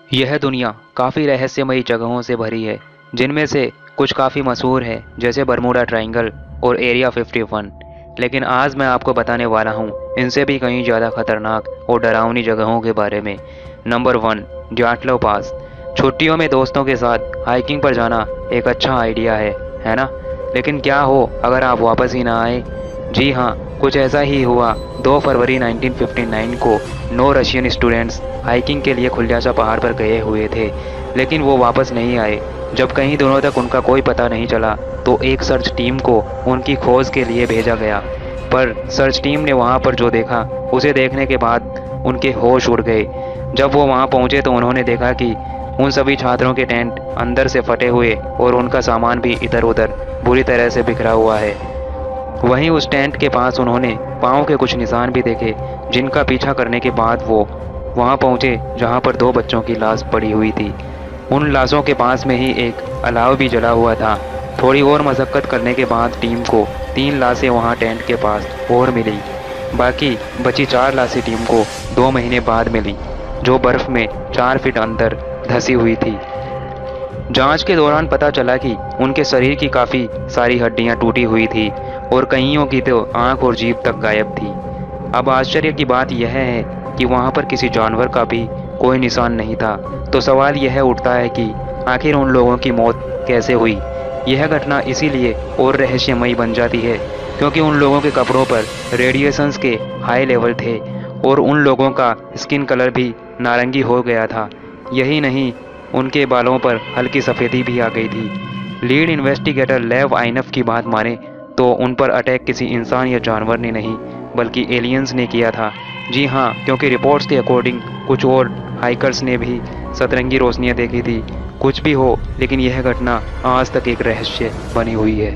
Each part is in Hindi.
यह दुनिया काफ़ी रहस्यमयी जगहों से भरी है, जिनमें से कुछ काफ़ी मशहूर है, जैसे बरमूडा ट्रायंगल और एरिया 51। लेकिन आज मैं आपको बताने वाला हूँ इनसे भी कहीं ज़्यादा खतरनाक और डरावनी जगहों के बारे में। नंबर 1, जाटलो पास। छुट्टियों में दोस्तों के साथ हाइकिंग पर जाना एक अच्छा आइडिया है ना? लेकिन क्या हो अगर आप वापस ही ना आए? जी हाँ, कुछ ऐसा ही हुआ। 2 फरवरी 1959 को 9 रशियन स्टूडेंट्स हाइकिंग के लिए खुल्यासा पहाड़ पर गए हुए थे, लेकिन वो वापस नहीं आए। जब कई दिनों तक उनका कोई पता नहीं चला, तो एक सर्च टीम को उनकी खोज के लिए भेजा गया। पर सर्च टीम ने वहाँ पर जो देखा, उसे देखने के बाद उनके होश उड़ गए। जब वो वहाँ पहुँचे तो उन्होंने देखा कि उन सभी छात्रों के टेंट अंदर से फटे हुए और उनका सामान भी इधर उधर बुरी तरह से बिखरा हुआ है। वहीं उस टेंट के पास उन्होंने पाँव के कुछ निशान भी देखे, जिनका पीछा करने के बाद वो वहां पहुंचे जहां पर 2 बच्चों की लाश पड़ी हुई थी। उन लाशों के पास में ही एक अलाव भी जला हुआ था। थोड़ी और मशक्कत करने के बाद टीम को 3 लाशें वहां टेंट के पास और मिली। बाकी बची 4 लाशें टीम को 2 महीने बाद मिली, जो बर्फ में 4 फीट अंदर धंसी हुई थी। जांच के दौरान पता चला कि उनके शरीर की काफ़ी सारी हड्डियां टूटी हुई थी और कईयों की तो आंख और जीभ तक गायब थी। अब आश्चर्य की बात यह है कि वहां पर किसी जानवर का भी कोई निशान नहीं था। तो सवाल यह उठता है कि आखिर उन लोगों की मौत कैसे हुई? यह घटना इसीलिए और रहस्यमयी बन जाती है क्योंकि उन लोगों के कपड़ों पर रेडिएशंस के हाई लेवल थे और उन लोगों का स्किन कलर भी नारंगी हो गया था। यही नहीं, उनके बालों पर हल्की सफ़ेदी भी आ गई थी। लीड इन्वेस्टिगेटर लेव आइनफ की बात माने तो उन पर अटैक किसी इंसान या जानवर ने नहीं, बल्कि एलियंस ने किया था। जी हाँ, क्योंकि रिपोर्ट्स के अकॉर्डिंग कुछ और हाइकर्स ने भी सतरंगी रोशनियां देखी थी। कुछ भी हो, लेकिन यह घटना आज तक एक रहस्य बनी हुई है।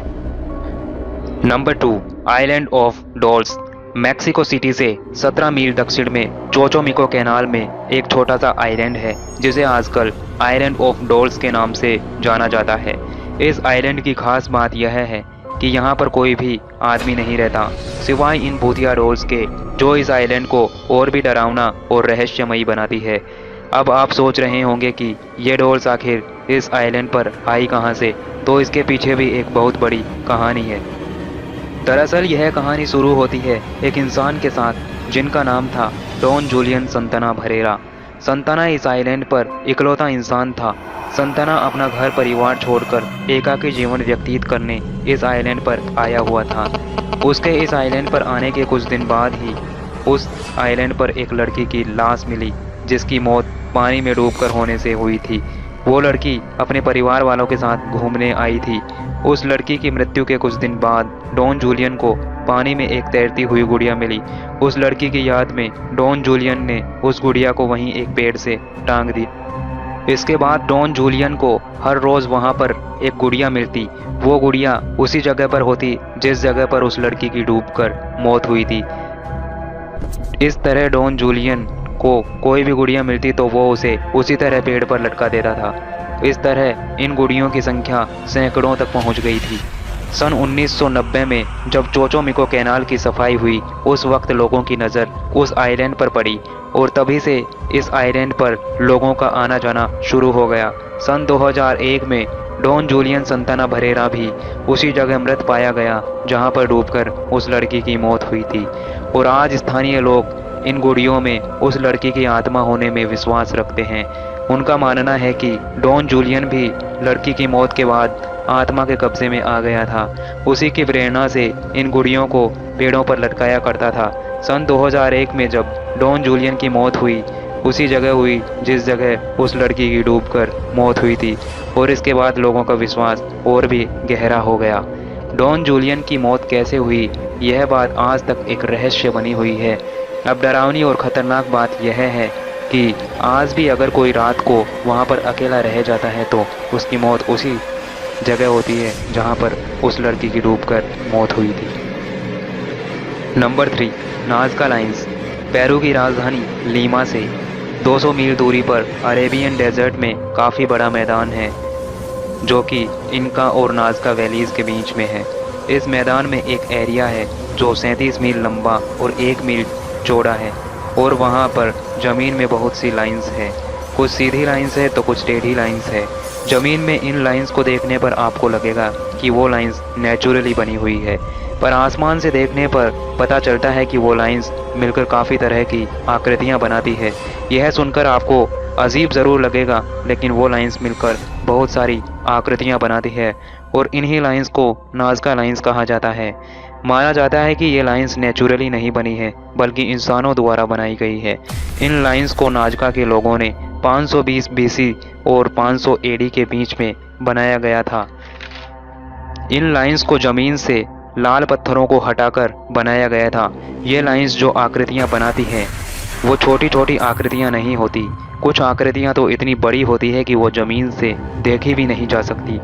Number 2, island of dolls. Mexico city से 17 मील दक्षिण में चोचोमिको कैनाल में एक छोटा सा आइलैंड है, जिसे आजकल आइलैंड ऑफ डॉल्स के नाम से जाना जाता है। इस आइलैंड की खास बात यह है कि यहाँ पर कोई भी आदमी नहीं रहता, सिवाय इन भूतिया डॉल्स के, जो इस आइलैंड को और भी डरावना और रहस्यमयी बनाती है। अब आप सोच रहे होंगे कि ये डॉल्स आखिर इस आइलैंड पर आई कहाँ से? तो इसके पीछे भी एक बहुत बड़ी कहानी है। दरअसल यह कहानी शुरू होती है एक इंसान के साथ, जिनका नाम था डॉन जूलियन संतना भरेरा। संतना इस आइलैंड पर इकलौता इंसान था। संतना अपना घर परिवार छोड़कर एकाकी जीवन व्यतीत करने इस आइलैंड पर आया हुआ था। उसके इस आइलैंड पर आने के कुछ दिन बाद ही उस आइलैंड पर एक लड़की की लाश मिली, जिसकी मौत पानी में डूबकर होने से हुई थी। वो लड़की अपने परिवार वालों के साथ घूमने आई थी। उस लड़की की मृत्यु के कुछ दिन बाद डॉन जूलियन को पानी में एक तैरती हुई गुड़िया मिली। उस लड़की की याद में डॉन जूलियन ने उस गुड़िया को वहीं एक पेड़ से टांग दी। इसके बाद डॉन जूलियन को हर रोज़ वहाँ पर एक गुड़िया मिलती। वो गुड़िया उसी जगह पर होती जिस जगह पर उस लड़की की डूबकर मौत हुई थी। इस तरह डॉन जूलियन को कोई भी गुड़िया मिलती तो वो उसे उसी तरह पेड़ पर लटका देता था। इस तरह इन गुड़ियों की संख्या सैकड़ों तक पहुंच गई थी। सन 1990 में जब चोचोमिको कैनाल की सफाई हुई, उस वक्त लोगों की नज़र उस आइलैंड पर पड़ी और तभी से इस आइलैंड पर लोगों का आना जाना शुरू हो गया। सन 2001 में डॉन जूलियन संताना भरेरा भी उसी जगह मृत पाया गया जहां पर डूबकर उस लड़की की मौत हुई थी। और आज स्थानीय लोग इन गुड़ियों में उस लड़की की आत्मा होने में विश्वास रखते हैं। उनका मानना है कि डॉन जूलियन भी लड़की की मौत के बाद आत्मा के कब्जे में आ गया था। उसी की प्रेरणा से इन गुड़ियों को पेड़ों पर लटकाया करता था। सन 2001 में जब डॉन जूलियन की मौत हुई, उसी जगह हुई जिस जगह उस लड़की की डूबकर मौत हुई थी, और इसके बाद लोगों का विश्वास और भी गहरा हो गया। डॉन जूलियन की मौत कैसे हुई, यह बात आज तक एक रहस्य बनी हुई है। अब डरावनी और ख़तरनाक बात यह है कि आज भी अगर कोई रात को वहाँ पर अकेला रह जाता है तो उसकी मौत उसी जगह होती है जहाँ पर उस लड़की की डूबकर मौत हुई थी। Number 3, Nazca lines. पेरू की राजधानी लीमा से 200 मील दूरी पर अरेबियन डेजर्ट में काफ़ी बड़ा मैदान है, जो कि इनका और नाज़का वैलीज़ के बीच में है। इस मैदान में एक एरिया है जो 37 मील लंबा और 1 मील चौड़ा है, और वहाँ पर ज़मीन में बहुत सी लाइन्स है। कुछ सीधी लाइंस है तो कुछ टेढ़ी लाइंस है। ज़मीन में इन लाइंस को देखने पर आपको लगेगा कि वो लाइंस नेचुरली बनी हुई है, पर आसमान से देखने पर पता चलता है कि वो लाइंस मिलकर काफ़ी तरह की आकृतियाँ बनाती है। यह सुनकर आपको अजीब ज़रूर लगेगा, लेकिन वो लाइंस मिलकर बहुत सारी आकृतियाँ बनाती है और इन्हीं लाइंस को नाज़का लाइंस कहा जाता है। माना जाता है कि ये लाइंस नेचुरली नहीं बनी है, बल्कि इंसानों द्वारा बनाई गई है। इन लाइंस को नाज़का के लोगों ने 520 बीसी और 500 एडी के बीच में बनाया गया था। इन लाइंस को ज़मीन से लाल पत्थरों को हटाकर बनाया गया था। ये लाइंस जो आकृतियाँ बनाती हैं वो छोटी छोटी आकृतियाँ नहीं होती। कुछ आकृतियाँ तो इतनी बड़ी होती है कि वो ज़मीन से देखी भी नहीं जा सकती।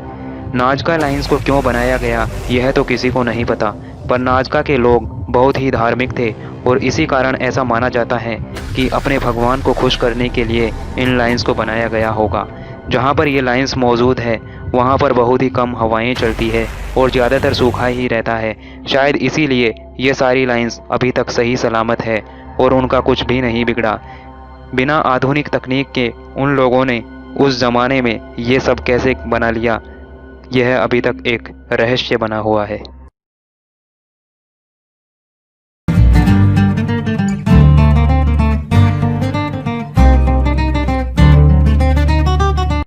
नाज़का लाइंस को क्यों बनाया गया यह तो किसी को नहीं पता, पर नाज़का के लोग बहुत ही धार्मिक थे और इसी कारण ऐसा माना जाता है कि अपने भगवान को खुश करने के लिए इन लाइंस को बनाया गया होगा। जहाँ पर ये लाइंस मौजूद है वहाँ पर बहुत ही कम हवाएं चलती है और ज़्यादातर सूखा ही रहता है। शायद इसीलिए ये सारी लाइंस अभी तक सही सलामत है और उनका कुछ भी नहीं बिगड़ा। बिना आधुनिक तकनीक के उन लोगों ने उस ज़माने में ये सब कैसे बना लिया, यह अभी तक एक रहस्य बना हुआ है।